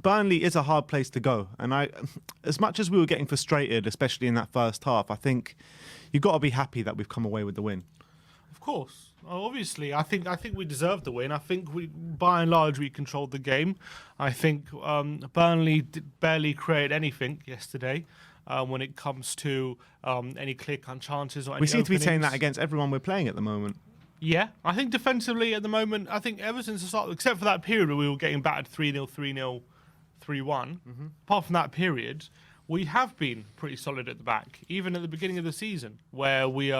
Burnley is a hard place to go, and as much as we were getting frustrated, especially in that first half, I think you've got to be happy that we've come away with the win. Of course. Obviously, I think we deserved the win. I think by and large, we controlled the game. I think Burnley barely created anything yesterday when it comes to any clear-cut chances or any We seem to be openings. saying that against everyone we're playing at the moment. Yeah, I think defensively at the moment, I think ever since the start, except for that period where we were getting battered 3-0, 3-0, 3-1, apart from that period, we have been pretty solid at the back, even at the beginning of the season, where we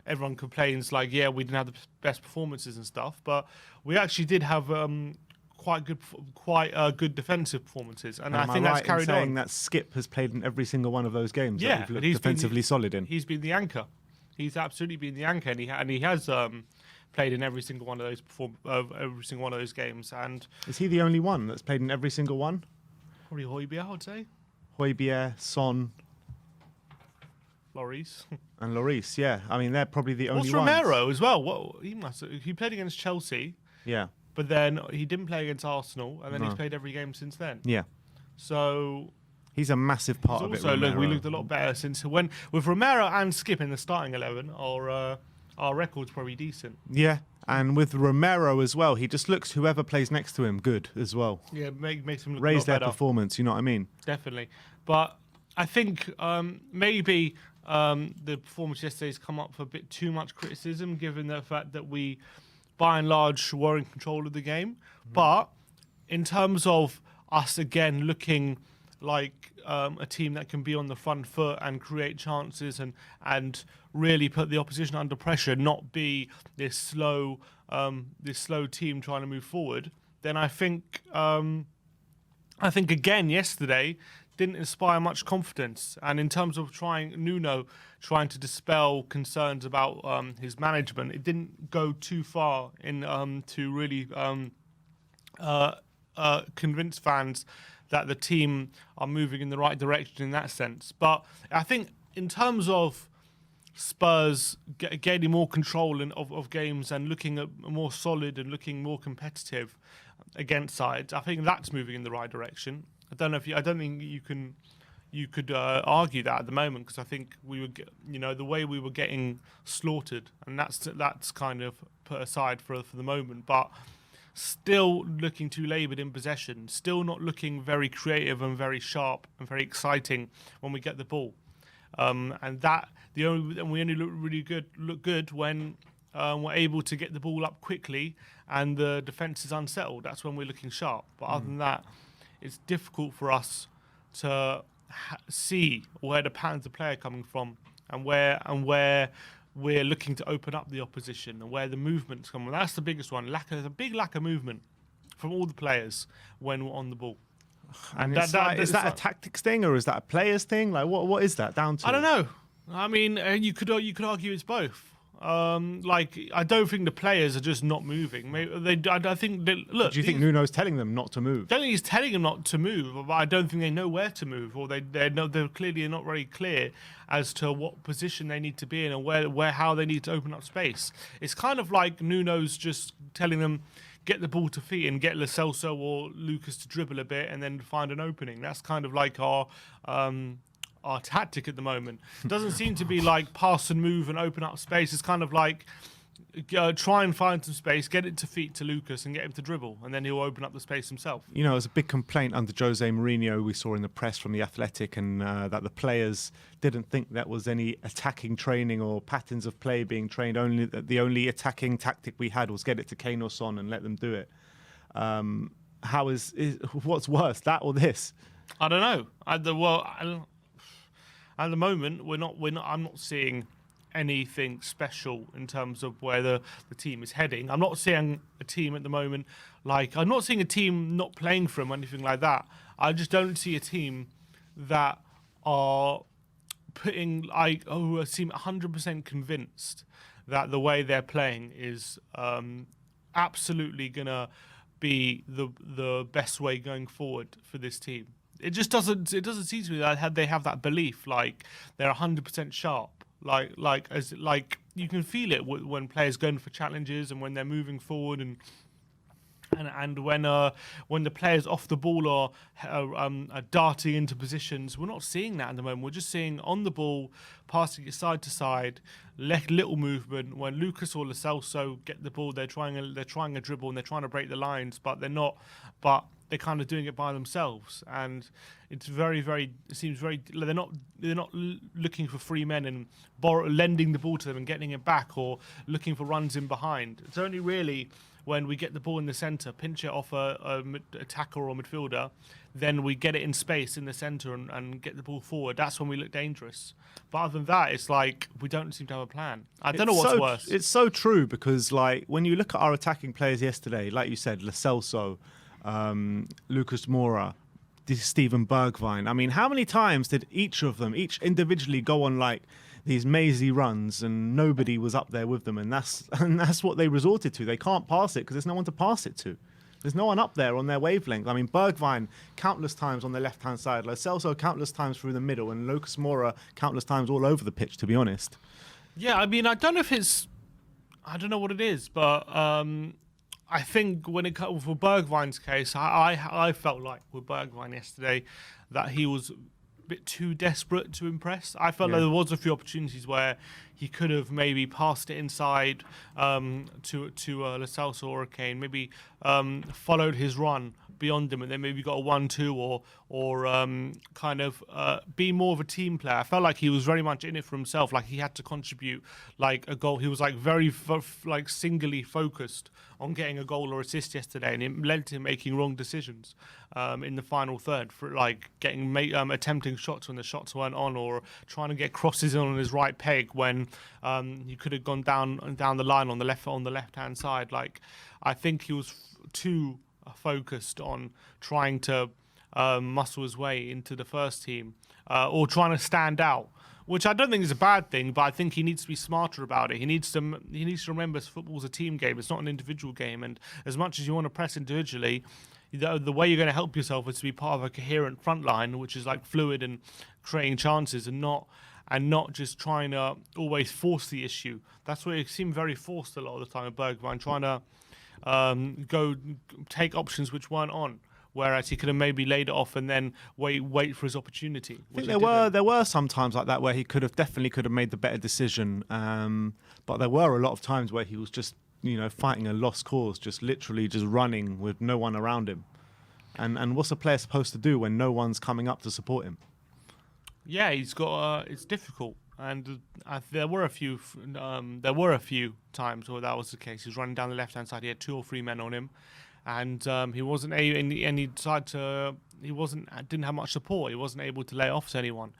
everyone complains like, yeah, we didn't have the best performances and stuff, but we actually did have quite good defensive performances, and I think that's carried in saying on. that Skip has played in every single one of those games. Yeah, that we've looked defensively solid in. He's been the anchor. He's absolutely been the anchor, and he has played in every single one of those games. And is he the only one that's played in every single one? Probably Højbjerg, I would say. Højbjerg, Son, Lloris. And Lloris, yeah. I mean, they're probably the only ones. Romero as well? He played against Chelsea. Yeah. But then he didn't play against Arsenal, and then he's played every game since then. Yeah. So he's a massive part of it. Also, look, we looked a lot better since with Romero and Skip in the starting 11. Our record's probably decent. Yeah, and with Romero as well, he just looks whoever plays next to him good as well. Yeah, makes him look raise a lot their better. performance. You know what I mean? Definitely, but I think maybe the performance yesterday's come up for a bit too much criticism, given the fact that we, by and large, were in control of the game. But in terms of us again looking like a team that can be on the front foot and create chances and really put the opposition under pressure, not be this slow team trying to move forward, then I think again yesterday didn't inspire much confidence. And in terms of Nuno trying to dispel concerns about his management, it didn't go too far in to really convince fans that the team are moving in the right direction in that sense. But I think in terms of Spurs gaining more control of games and looking at more solid and looking more competitive against sides, I think that's moving in the right direction. I don't think you could argue that at the moment, because I think we were, the way we were getting slaughtered, and that's kind of put aside for the moment, but still looking too laboured in possession, still not looking very creative and very sharp and very exciting when we get the ball, and we only look good when we're able to get the ball up quickly and the defence is unsettled. That's when we're looking sharp. But other than that, it's difficult for us to see where the patterns of play are coming from and where we're looking to open up the opposition and where the movement's coming. That's the biggest one. There's a big lack of movement from all the players when we're on the ball. And is that a tactics thing or is that a players thing? Like what is that down to? I don't know. I mean, you could argue it's both. I don't think the players are just not moving. I think look. Do you think Nuno's telling them not to move? I don't think he's telling them not to move, but I don't think they know where to move, or they're clearly not very clear as to what position they need to be in and how they need to open up space. It's kind of like Nuno's just telling them get the ball to feet and get Lo Celso or Lucas to dribble a bit and then find an opening. That's kind of like our tactic at the moment. It doesn't seem to be like pass and move and open up space. It's kind of like try and find some space, get it to feet to Lucas and get him to dribble, and then he'll open up the space himself. You know, it was a big complaint under Jose Mourinho we saw in the press from the Athletic, and that the players didn't think that was any attacking training or patterns of play being trained. The only attacking tactic we had was get it to Kane or Son and let them do it. What's worse, that or this? I don't know. At the moment, I'm not seeing anything special in terms of where the team is heading. I'm not seeing a team at the moment I'm not seeing a team not playing for him or anything like that. I just don't see a team that are putting seem 100% convinced that the way they're playing is absolutely gonna be the best way going forward for this team. It just doesn't. It doesn't seem to me that they have that belief, like they're 100% sharp. Like you can feel it when players going for challenges and when they're moving forward and And when the players off the ball are darting into positions, we're not seeing that at the moment. We're just seeing on the ball, passing it side to side, little movement. When Lucas or Lo Celso get the ball, they're trying a dribble and they're trying to break the lines, but they're not. But they're kind of doing it by themselves, and it's it seems very. They're not looking for free men and lending the ball to them and getting it back, or looking for runs in behind. It's only really when we get the ball in the centre, pinch it off a attacker or midfielder, then we get it in space in the centre and get the ball forward. That's when we look dangerous. But other than that, it's like we don't seem to have a plan. I don't know what's worse. It's so true because, like, when you look at our attacking players yesterday, like you said, Lo Celso, Lucas Moura, Steven Bergwijn. I mean, how many times did each individually go on like these mazy runs and nobody was up there with them? And that's what they resorted to. They can't pass it because there's no one to pass it to. There's no one up there on their wavelength. I mean, Bergwijn countless times on the left-hand side, Lo Celso countless times through the middle, and Lucas Moura countless times all over the pitch, to be honest. Yeah, I mean, I don't know what it is, but I think when it comes for Bergwijn's case, I felt like with Bergwijn yesterday that he was a bit too desperate to impress. I felt like there was a few opportunities where he could have maybe passed it inside to Lo Celso or Kane, maybe followed his run beyond him and then maybe got a 1-2 or kind of be more of a team player. I felt like he was very much in it for himself, like he had to contribute like a goal. He was like very like singly focused on getting a goal or assist yesterday, and it led to him making wrong decisions in the final third, for like attempting shots when the shots weren't on, or trying to get crosses in on his right peg when he could have gone down the line on the left hand side. Like, I think he was too focused on trying to muscle his way into the first team or trying to stand out, which I don't think is a bad thing, but I think he needs to be smarter about it. He needs to remember football's a team game. It's not an individual game, and as much as you want to press individually, the way you're going to help yourself is to be part of a coherent front line, which is like fluid and creating chances, and not just trying to always force the issue. That's where it seemed very forced a lot of the time at Bergwijn, trying to go take options which weren't on, whereas he could have maybe laid it off and then wait for his opportunity. I think there were some times like that where he definitely could have made the better decision, but there were a lot of times where he was just fighting a lost cause, just literally just running with no one around him. And what's a player supposed to do when no one's coming up to support him? Yeah, he's got it's difficult. And there were a few times where that was the case. He was running down the left-hand side. He had 2 or 3 men on him, and he wasn't didn't have much support. He wasn't able to lay off to anyone.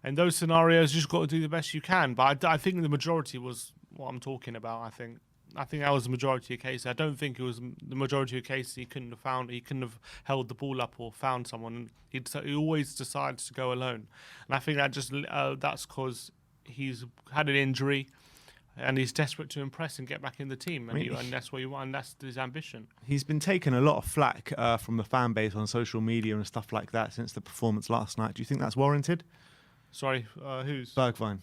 In those scenarios, you just got to do the best you can. But I think the majority was what I'm talking about. I think that was the majority of cases. I don't think it was the majority of cases he couldn't have held the ball up or found someone. He always decides to go alone, and I think that that's because he's had an injury, and he's desperate to impress and get back in the team, and that's what you want, and that's his ambition. He's been taking a lot of flack from the fan base on social media and stuff like that since the performance last night. Do you think that's warranted? Sorry, who's? Bergwijn.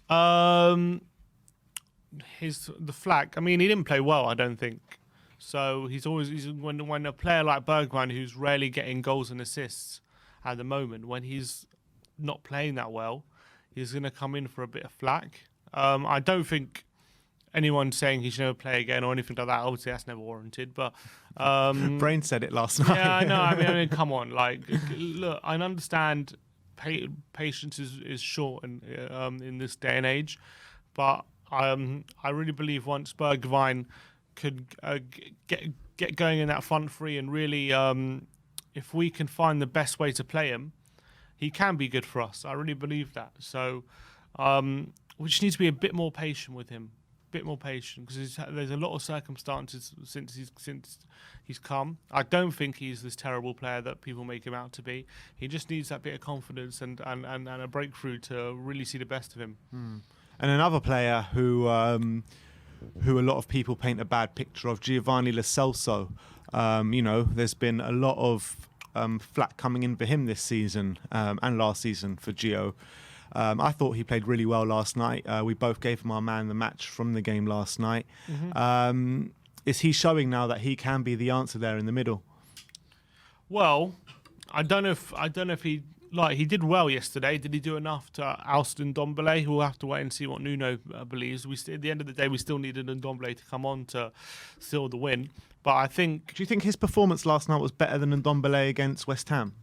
The flack. I mean, he didn't play well, I don't think. So when a player like Bergwijn, who's rarely getting goals and assists at the moment, when he's not playing that well, he's going to come in for a bit of flack. I don't think anyone saying he should never play again or anything like that, obviously that's never warranted. But Brain said it last night. Yeah, I know. I mean, come on. Like, look, I understand patience is short in this day and age, but I really believe once Bergwijn could get going in that front three, and really, if we can find the best way to play him, he can be good for us. I really believe that. So we just need to be a bit more patient with him, because there's a lot of circumstances since he's come. I don't think he's this terrible player that people make him out to be. He just needs that bit of confidence and a breakthrough to really see the best of him. And another player who a lot of people paint a bad picture of, Giovanni Lo Celso. There's been a lot of flack coming in for him this season and last season for Gio. I thought he played really well last night. We both gave him our man of the match from the game last night. Is he showing now that he can be the answer there in the middle? Well, I don't know if he did well yesterday. Did he do enough to oust Ndombele? We'll have to wait and see what Nuno believes. At the end of the day, we still needed Ndombele to come on to seal the win. But I think. Do you think his performance last night was better than Ndombele against West Ham?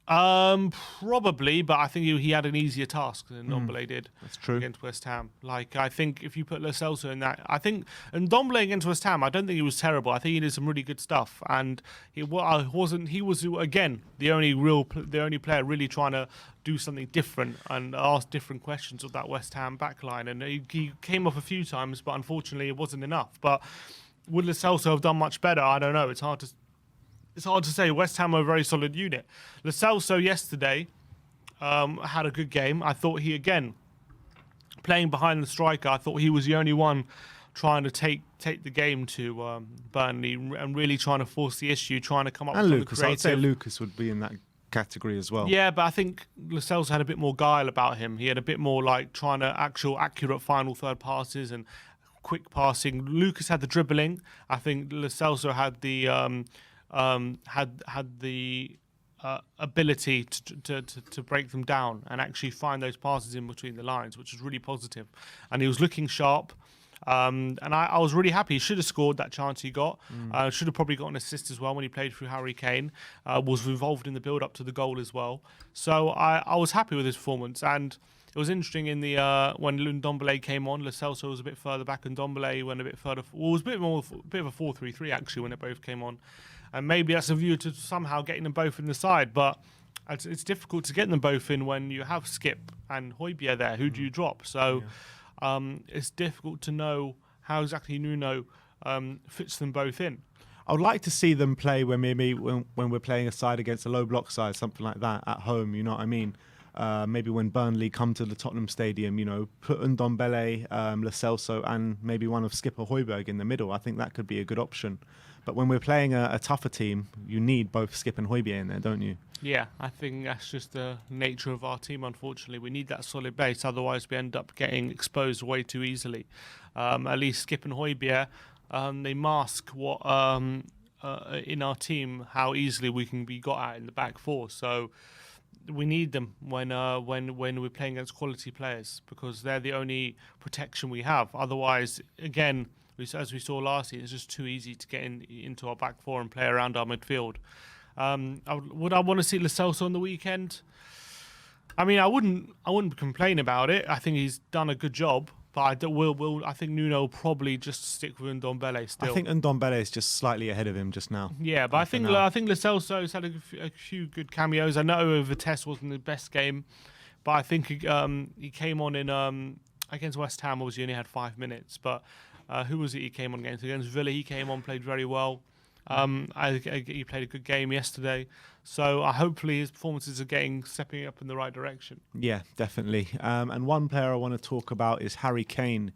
Probably, but I think he had an easier task than Ndombele did. That's true. Against West Ham. Like, I think if you put Lo Celso in that, I think, and Ndombele against West Ham, I don't think he was terrible. I think he did some really good stuff, and he was again the only player really trying to do something different and ask different questions of that West Ham backline, and he came off a few times, but unfortunately it wasn't enough. But would Lo Celso have done much better? I don't know. It's hard to say. West Ham are a very solid unit. Lo Celso yesterday had a good game. I thought he, again, playing behind the striker, I thought he was the only one trying to take the game to Burnley and really trying to force the issue, trying to come up with Lucas, creative. I'd say Lucas would be in that category as well. Yeah, but I think Lo Celso had a bit more guile about him. He had a bit more like trying to accurate final third passes and quick passing. Lucas had the dribbling. I think Lo Celso had the had the ability to break them down and actually find those passes in between the lines, which was really positive. And he was looking sharp. And I was really happy. He should have scored that chance he got. Should have probably got an assist as well when he played through Harry Kane. Was involved in the build-up to the goal as well. So I was happy with his performance. And it was interesting in the when Ndombele came on, Lo Celso was a bit further back and Ndombele went a bit further. Well, it was a bit of a 4-3-3 actually when it both came on. And maybe that's a view to somehow getting them both in the side. But it's difficult to get them both in when you have Skip and Højbjerg there. Who do you drop? So it's difficult to know how exactly Nuno fits them both in. I would like to see them play when we're playing a side against a low block side, something like that, at home, you know what I mean? Maybe when Burnley come to the Tottenham Stadium, you know, put Ndombele, Lo Celso and maybe one of Skip or Højbjerg in the middle. I think that could be a good option. But when we're playing a tougher team, you need both Skip and Højbjerg in there, don't you? Yeah, I think that's just the nature of our team, unfortunately. We need that solid base, otherwise we end up getting exposed way too easily. At least Skip and Højbjerg, they mask what in our team, how easily we can be got at in the back four. So we need them when we're playing against quality players, because they're the only protection we have. Otherwise, again, as we saw last year, it's just too easy to get into our back four and play around our midfield. Would I want to see Lo Celso on the weekend? I mean, I wouldn't complain about it. I think he's done a good job, but I think Nuno will probably just stick with Ndombele still. I think Ndombele is just slightly ahead of him just now. Yeah, but I think Lo Celso's had a few good cameos. I know Vitesse wasn't the best game, but I think he came on in against West Ham. Obviously, he only had 5 minutes, but who was it he came on against? Against Villa, he came on, played very well. He played a good game yesterday, so hopefully his performances are stepping up in the right direction. Yeah, definitely. And one player I want to talk about is Harry Kane.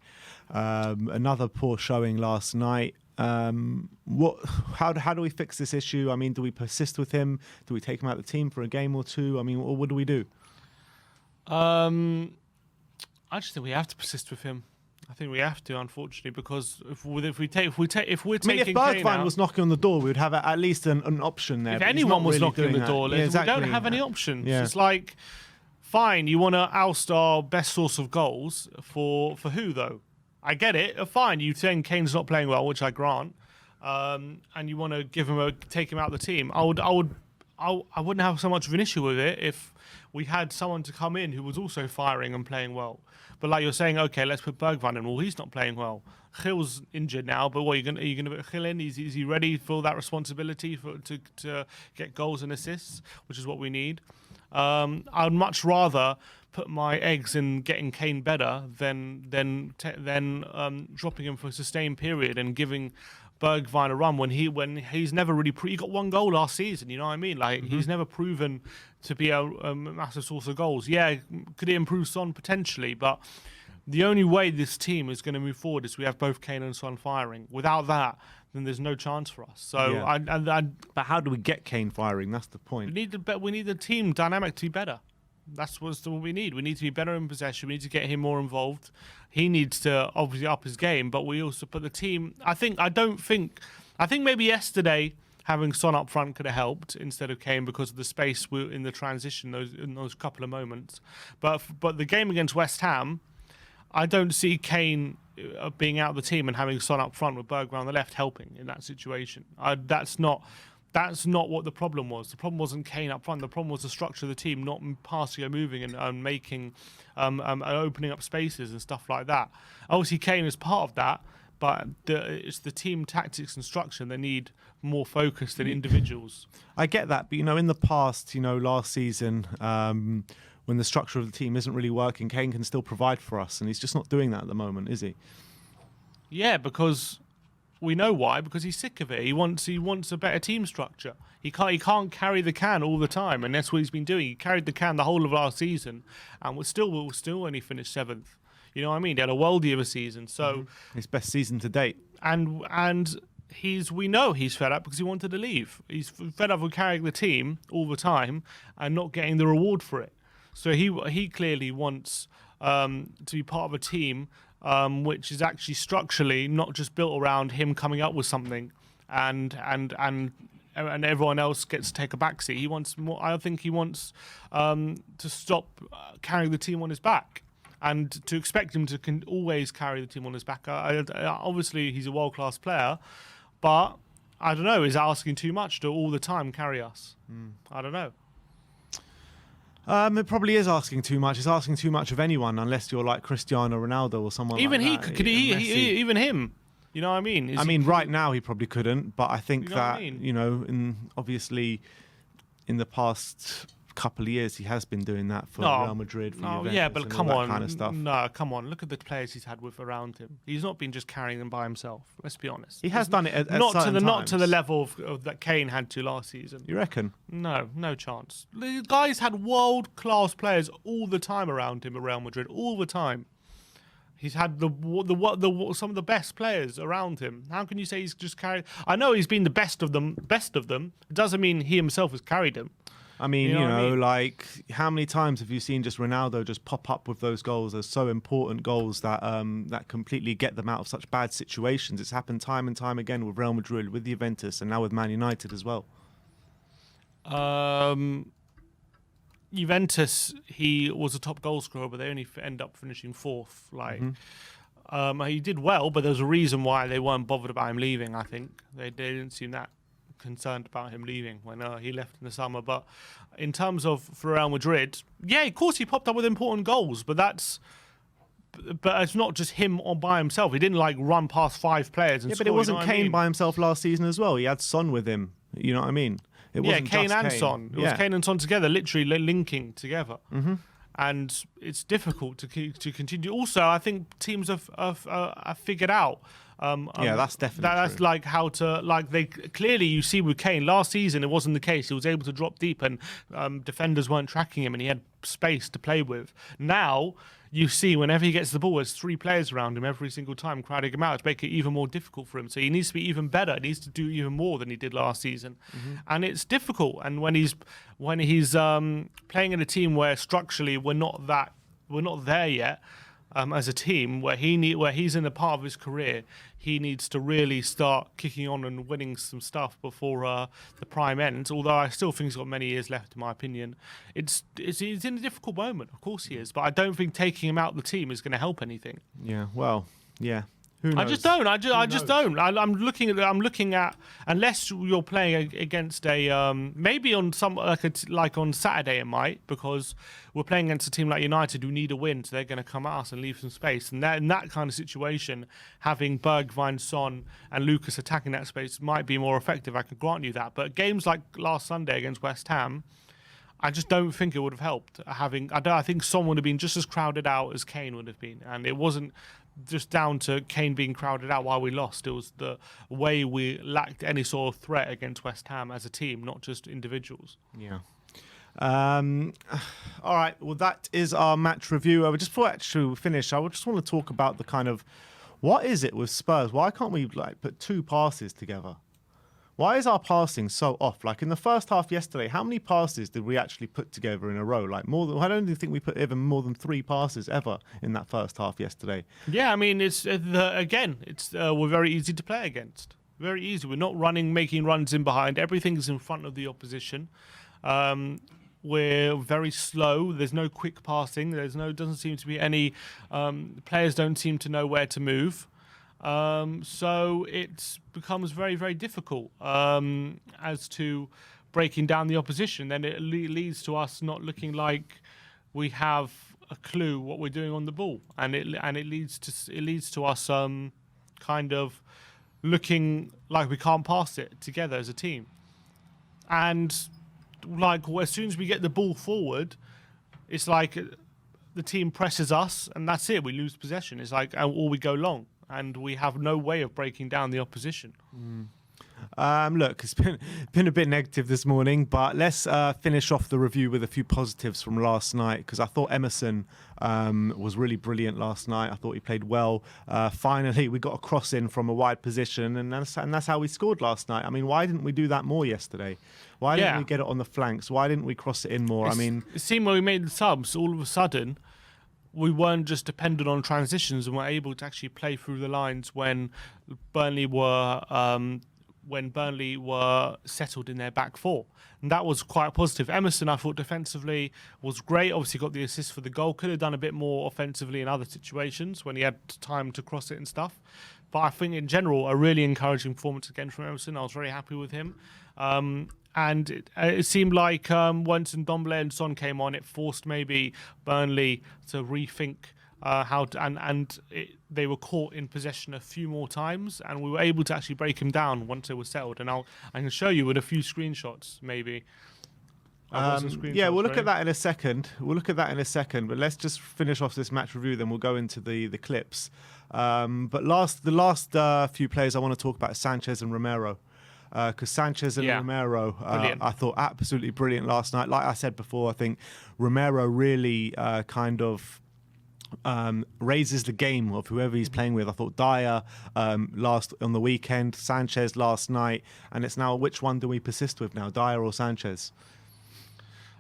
Another poor showing last night. How do we fix this issue? I mean, do we persist with him? Do we take him out of the team for a game or two? I mean, what do we do? I just think we have to persist with him. I think we have to, unfortunately, because if we're taking if Bergwijn was knocking on the door, we would have at least an option there. If anyone was knocking on the door, we don't have any options. Yeah. It's like, fine, you want to oust our best source of goals for who though? I get it. Fine, you saying Kane's not playing well, which I grant, and you want to take him out of the team. I wouldn't have so much of an issue with it if we had someone to come in who was also firing and playing well. But like you're saying, okay, let's put Bergwijn in. Well, he's not playing well. Gil's injured now, but are you going to put Gil in? Is he ready for that responsibility to get goals and assists, which is what we need? I'd much rather put my eggs in getting Kane better than dropping him for a sustained period and giving Bergwijn a run when he's never really he got one goal last season, you know what I mean? Like he's never proven to be a massive source of goals. Yeah, could it improve Son potentially? But the only way this team is going to move forward is we have both Kane and Son firing. Without that, then there's no chance for us. So yeah. But how do we get Kane firing? That's the point. We need the team dynamic to be better. That's what we need. We need to be better in possession. We need to get him more involved. He needs to obviously up his game, but we also put the team. I think maybe yesterday having Son up front could have helped instead of Kane because of the space in the transition in those couple of moments. But the game against West Ham, I don't see Kane being out of the team and having Son up front with Bergwijn on the left helping in that situation. That's not what the problem was. The problem wasn't Kane up front. The problem was the structure of the team not passing or moving and making opening up spaces and stuff like that. Obviously, Kane is part of that, but it's the team tactics and structure. They need more focus than individuals. I get that, but in the past, last season, when the structure of the team isn't really working, Kane can still provide for us, and he's just not doing that at the moment, is he? Yeah, because we know why. Because he's sick of it. He wants a better team structure. He can't carry the can all the time, and that's what he's been doing. He carried the can the whole of last season, and will still only finish 7th. You know what I mean? They had a worldie of a season, so his best season to date. And we know he's fed up because he wanted to leave. He's fed up with carrying the team all the time and not getting the reward for it. So he clearly wants to be part of a team which is actually structurally not just built around him coming up with something and everyone else gets to take a backseat. He wants more. I think he wants to stop carrying the team on his back and to expect him to always carry the team on his back. Obviously, he's a world-class player, but I don't know. Is asking too much to all the time carry us? I don't know. It probably is asking too much. It's asking too much of anyone, unless you're like Cristiano Ronaldo or someone even like that. Even him. You know what I mean? Right now he probably couldn't, but I think that, obviously in the past couple of years he has been doing that for Real Madrid, for Juventus, yeah, but come on, kind of stuff. No, come on. Look at the players he's had with around him. He's not been just carrying them by himself. Let's be honest. He has done it at not certain to the level of that Kane had to last season. You reckon? No chance. The guy's had world-class players all the time around him at Real Madrid, all the time. He's had some of the best players around him. How can you say he's just carried? I know he's been the best of them. It doesn't mean he himself has carried him. I mean, like how many times have you seen just Ronaldo just pop up with those goals? Those so important goals that that completely get them out of such bad situations. It's happened time and time again with Real Madrid, with Juventus, and now with Man United as well. Juventus, he was a top goal scorer, but they only end up finishing 4th. He did well, but there's a reason why they weren't bothered about him leaving. I think they didn't seem that concerned about him leaving when he left in the summer. But in terms of for Real Madrid, yeah, of course he popped up with important goals, but it's not just him on by himself. He didn't run past 5 players and yeah, score, but it wasn't Kane by by himself last season as well. He had Son with him. You know what I mean? It wasn't Kane just and Son. It was Kane and Son together, literally linking together. And it's difficult to continue. Also, I think teams have figured out. That's definitely that's true. how to they clearly you see with Kane last season it wasn't the case. He was able to drop deep and defenders weren't tracking him and he had space to play with. Now you see whenever he gets the ball, there's 3 players around him every single time crowding him out to make it even more difficult for him. So he needs to be even better. He needs to do even more than he did last season, and it's difficult. And when he's playing in a team where structurally we're not there yet. As a team where he's in a part of his career, he needs to really start kicking on and winning some stuff before the prime ends. Although I still think he's got many years left, in my opinion. He's in a difficult moment, of course he is, but I don't think taking him out of the team is going to help anything. Yeah, well, yeah. Who knows? I just don't. I just don't. I'm looking at unless you're playing against a maybe on some like on Saturday it might, because we're playing against a team like United who need a win, so they're going to come at us and leave some space. And in that kind of situation, having Bergwijn, Son, and Lucas attacking that space might be more effective. I can grant you that. But games like last Sunday against West Ham, I just don't think it would have helped. I think Son would have been just as crowded out as Kane would have been, and it wasn't just down to Kane being crowded out while we lost. It was the way we lacked any sort of threat against West Ham as a team, not just individuals. Yeah. All right. Well, that is our match review. Just before actually we finish, I just want to talk about the kind of what is it with Spurs? Why can't we put 2 passes together? Why is our passing so off? Like in the first half yesterday, how many passes did we actually put together in a row? Like more than, I don't even think we put even more than 3 passes ever in that first half yesterday. Yeah, I mean, it's we're very easy to play against. Very easy. We're not making runs in behind. Everything's in front of the opposition. We're very slow. There's no quick passing. Doesn't seem to be any. Players don't seem to know where to move. So it becomes very, very difficult as to breaking down the opposition. Then it leads to us not looking like we have a clue what we're doing on the ball, and it leads to us kind of looking like we can't pass it together as a team. And like as soon as we get the ball forward, it's like the team presses us, and that's it. We lose possession. It's like or we go long. And we have no way of breaking down the opposition. Look, it's been a bit negative this morning, but let's finish off the review with a few positives from last night, because I thought Emerson was really brilliant last night. I thought he played well. Finally, we got a cross in from a wide position, and that's how we scored last night. I mean, why didn't we do that more yesterday? Why didn't we get it on the flanks? Why didn't we cross it in more? It seemed when we made the subs, all of a sudden, we weren't just dependent on transitions and were able to actually play through the lines when Burnley were settled in their back four. And that was quite positive. Emerson, I thought, defensively was great. Obviously got the assist for the goal. Could have done a bit more offensively in other situations when he had time to cross it and stuff. But I think in general, a really encouraging performance again from Emerson. I was very happy with him. And it seemed like once Ndombele and Son came on, it forced maybe Burnley to rethink how to, they were caught in possession a few more times, and we were able to actually break him down once it was settled. And I can show you with a few screenshots, maybe. Yeah, we'll look at that in a second. But let's just finish off this match review, then we'll go into the clips. But the last few players I want to talk about are Sanchez and Romero. Because Sanchez and Romero, I thought absolutely brilliant last night. Like I said before, I think Romero really kind of raises the game of whoever he's playing with. I thought Dyer last on the weekend, Sanchez last night, and it's now which one do we persist with now, Dyer or Sanchez?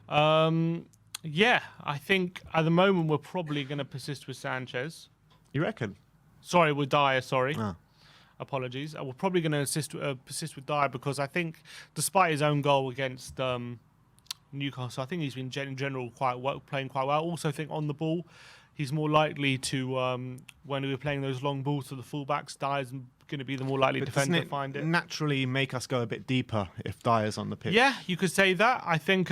Yeah, I think at the moment we're probably going to persist with Sanchez. You reckon? Sorry, with Dyer, sorry. Oh. Apologies. We're probably going to persist with Dyer because I think, despite his own goal against Newcastle, I think he's been in general playing quite well. Also, I think on the ball, he's more likely to when we were playing those long balls to the fullbacks, Dyer's going to be the more likely defender to find it. Naturally, make us go a bit deeper if Dyer's on the pitch. Yeah, you could say that. I think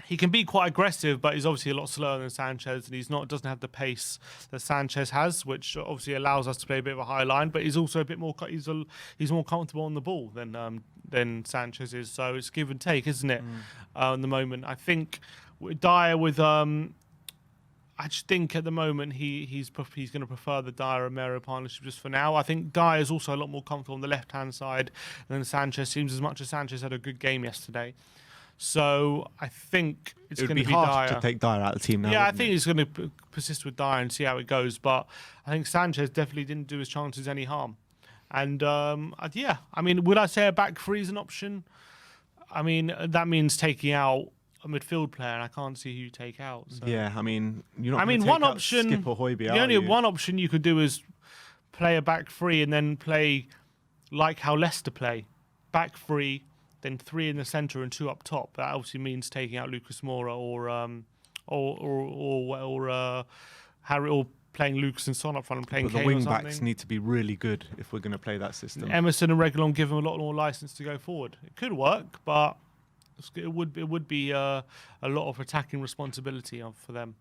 he can be quite aggressive, but he's obviously a lot slower than Sanchez, and doesn't have the pace that Sanchez has, which obviously allows us to play a bit of a high line. But he's also a bit more he's more comfortable on the ball than Sanchez is. So it's give and take, isn't it? At the moment, I think Dyer with I just think at the moment he's going to prefer the Dyer-Romero partnership just for now. I think Dyer is also a lot more comfortable on the left-hand side than Sanchez seems, as much as Sanchez had a good game yesterday. So I think it's going to be hard Dyer. to take Dyer out of the team now. Yeah, I think he's going to persist with Dyer and see how it goes. But I think Sanchez definitely didn't do his chances any harm. And yeah, I mean, would I say a back three is an option? I mean, that means taking out a midfield player, and I can't see who you take out. So. Yeah, I mean, you're not. One option. Skip or Højbjerg, the only one option you could do is play a back three and then play like how Leicester play, back three. Then 3 in the centre and 2 up top. That obviously means taking out Lucas Moura or Harry, or playing Lucas and Son up front and playing. But the wing backs need to be really good if we're going to play that system. Emerson and Reguilon give them a lot more licence to go forward. It could work, but it would be a lot of attacking responsibility for them.